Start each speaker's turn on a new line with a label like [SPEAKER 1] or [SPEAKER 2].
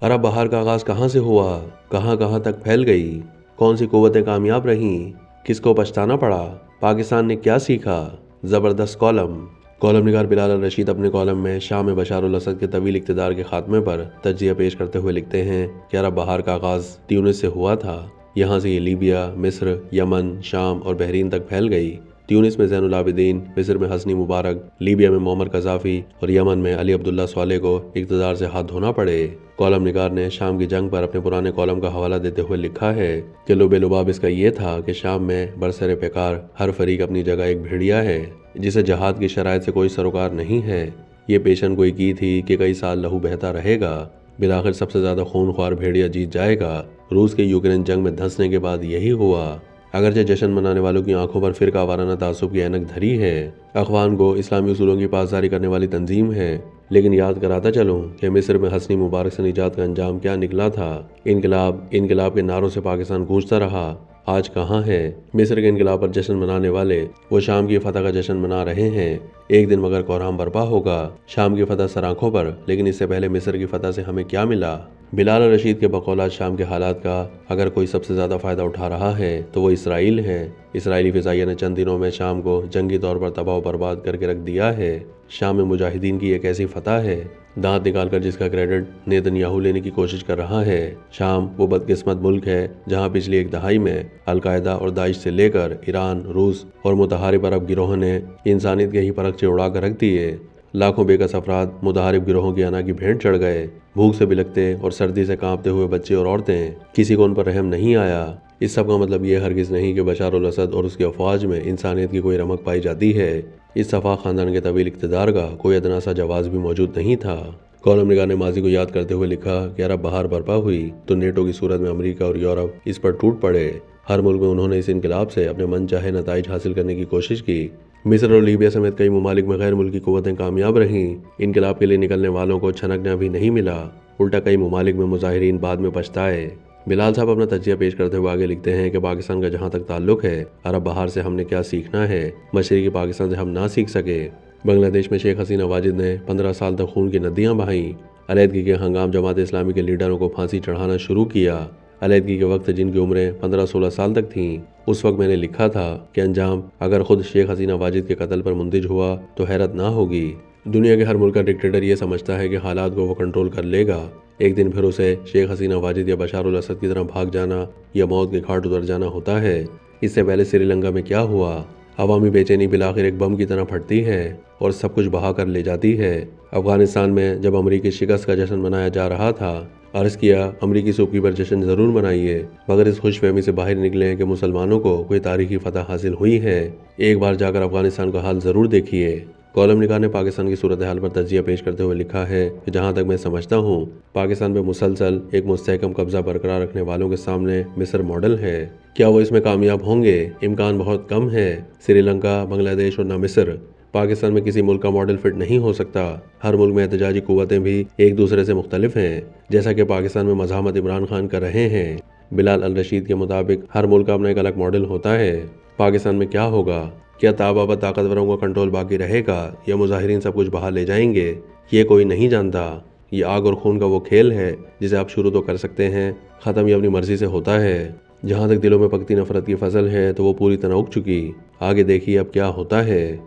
[SPEAKER 1] عرب بہار کا آغاز کہاں سے ہوا، کہاں کہاں تک پھیل گئی، کون سی قوتیں کامیاب رہیں، کس کو پچھتانا پڑا، پاکستان نے کیا سیکھا۔ زبردست کالم نگار بلال الرشید اپنے کالم میں شام میں بشار الاسد کے طویل اقتدار کے خاتمے پر تجزیہ پیش کرتے ہوئے لکھتے ہیں کہ عرب بہار کا آغاز تیونس سے ہوا تھا۔ یہاں سے یہ لیبیا، مصر، یمن، شام اور بحرین تک پھیل گئی۔ تیونس میں زین العابدین، مصر میں حسنی مبارک، لیبیا میں معمر قذافی اور یمن میں علی عبداللہ صالح کو اقتدار سے ہاتھ دھونا پڑے۔ کالم نگار نے شام کی جنگ پر اپنے پرانے کالم کا حوالہ دیتے ہوئے لکھا ہے کہ لب لباب اس کا یہ تھا کہ شام میں برسر پیکار ہر فریق اپنی جگہ ایک بھیڑیا ہے جسے جہاد کی شرائط سے کوئی سروکار نہیں ہے۔ یہ پیشن گوئی کی تھی کہ کئی سال لہو بہتا رہے گا، بالآخر سب سے زیادہ خون خوار بھیڑیا جیت جائے گا۔ روس کے یوکرین جنگ میں دھنسنے کے بعد یہی ہوا۔ اگرچہ جشن منانے والوں کی آنکھوں پر فرقہ وارانہ تعصب کی اینک دھری ہے، اخوان کو اسلامی اصولوں کی پاسداری کرنے والی تنظیم ہے، لیکن یاد کراتا چلوں کہ مصر میں حسنی مبارک سے نجات کا انجام کیا نکلا تھا۔ انقلاب کے نعروں سے پاکستان گونجتا رہا، آج کہاں ہے؟ مصر کے انقلاب پر جشن منانے والے وہ شام کی فتح کا جشن منا رہے ہیں۔ ایک دن مگر کوہرام برپا ہوگا، شام کی فتح سر آنکھوں پر، لیکن اس سے پہلے مصر کی فتح سے ہمیں کیا ملا؟ بلال الرشید کے بقولات شام کے حالات کا اگر کوئی سب سے زیادہ فائدہ اٹھا رہا ہے تو وہ اسرائیل ہے۔ اسرائیلی فضائیہ نے چند دنوں میں شام کو جنگی طور پر تباہ و برباد کر کے رکھ دیا ہے۔ شام میں مجاہدین کی ایک ایسی فتح ہے، دانت نکال کر جس کا کریڈٹ نیتن یاہو لینے کی کوشش کر رہا ہے۔ شام وہ بدقسمت ملک ہے جہاں پچھلی ایک دہائی میں القاعدہ اور داعش سے لے کر ایران، روس اور متحارب عرب گروہوں نے انسانیت کے ہی پرخچے اڑا کر رکھ دیے۔ لاکھوں بے کس افراد متحارب گروہوں کی انا کی بھینٹ چڑھ گئے۔ بھوک سے بلکتے اور سردی سے کانپتے ہوئے بچے اور عورتیں، کسی کو ان پر رحم نہیں آیا۔ اس سب کا مطلب یہ ہرگز نہیں کہ بشار الاسد اور اس کی افواج میں انسانیت کی کوئی رمق پائی جاتی ہے۔ اس سفاح خاندان کے طویل اقتدار کا کوئی ادنا سا جواز بھی موجود نہیں تھا۔ کالم نگار نے ماضی کو یاد کرتے ہوئے لکھا کہ عرب بہار برپا ہوئی تو نیٹو کی صورت میں امریکہ اور یورپ اس پر ٹوٹ پڑے۔ ہر ملک میں انہوں نے اس انقلاب سے اپنے من چاہے نتائج حاصل کرنے کی کوشش کی۔ مصر اور لیبیا سمیت کئی ممالک میں غیر ملکی قوتیں کامیاب رہیں۔ انقلاب کے لیے نکلنے والوں کو چھنکنا بھی نہیں ملا، الٹا کئی ممالک میں مظاہرین بعد میں پچھتائے۔ بلال صاحب اپنا تجزیہ پیش کرتے ہوئے آگے لکھتے ہیں کہ پاکستان کا جہاں تک تعلق ہے، عرب بہار سے ہم نے کیا سیکھنا ہے، مشرقی پاکستان سے ہم نہ سیکھ سکے۔ بنگلہ دیش میں شیخ حسینہ واجد نے 15 سال تک خون کی ندیاں بہائیں۔ علیحدگی کے ہنگام جماعت اسلامی کے لیڈروں کو پھانسی چڑھانا شروع کیا۔ علیحدگی کے وقت جن کی عمریں 15-16 سال تک تھیں، اس وقت میں نے لکھا تھا کہ انجام اگر خود شیخ حسینہ واجد کے قتل پر مندرج ہوا تو حیرت نہ ہوگی۔ دنیا کے ہر ملک کا ڈکٹیٹر یہ سمجھتا ہے کہ حالات کو وہ کنٹرول کر لے گا، ایک دن پھر اسے شیخ حسینہ واجد یا بشار الاسد کی طرح بھاگ جانا یا موت کے گھاٹ اتر جانا ہوتا ہے۔ اس سے پہلے سری لنکا میں کیا ہوا؟ عوامی بے چینی بالآخر ایک بم کی طرح پھٹتی ہے اور سب کچھ بہا کر لے جاتی ہے۔ افغانستان میں جب امریکی شکست کا جشن منایا جا رہا تھا، عرض کیا امریکی سوکی پر جشن ضرور منائیے، مگر اس خوش فہمی سے باہر نکلیں کہ مسلمانوں کو کوئی تاریخی فتح حاصل ہوئی ہے۔ ایک بار جا کر افغانستان کا حال ضرور دیکھیے۔ کالم نگار نے پاکستان کی صورتحال پر تجزیہ پیش کرتے ہوئے لکھا ہے کہ جہاں تک میں سمجھتا ہوں، پاکستان پہ مسلسل ایک مستحکم قبضہ برقرار رکھنے والوں کے سامنے مصر ماڈل ہے۔ کیا وہ اس میں کامیاب ہوں گے؟ امکان بہت کم ہے۔ سری لنکا، بنگلہ دیش اور نہ مصر، پاکستان میں کسی ملک کا ماڈل فٹ نہیں ہو سکتا۔ ہر ملک میں احتجاجی قوتیں بھی ایک دوسرے سے مختلف ہیں، جیسا کہ پاکستان میں مزاحمت عمران خان کر رہے ہیں۔ بلال الرشید کے مطابق ہر ملک کا اپنا ایک الگ ماڈل ہوتا ہے۔ پاکستان میں کیا ہوگا؟ کیا تابابت طاقتوروں کا کنٹرول باقی رہے گا یا مظاہرین سب کچھ بہا لے جائیں گے؟ یہ کوئی نہیں جانتا۔ یہ آگ اور خون کا وہ کھیل ہے جسے آپ شروع تو کر سکتے ہیں، ختم یہ اپنی مرضی سے ہوتا ہے۔ جہاں تک دلوں میں پکتی نفرت کی فصل ہے تو وہ پوری طرح اگ چکی، آگے دیکھیے اب کیا ہوتا ہے۔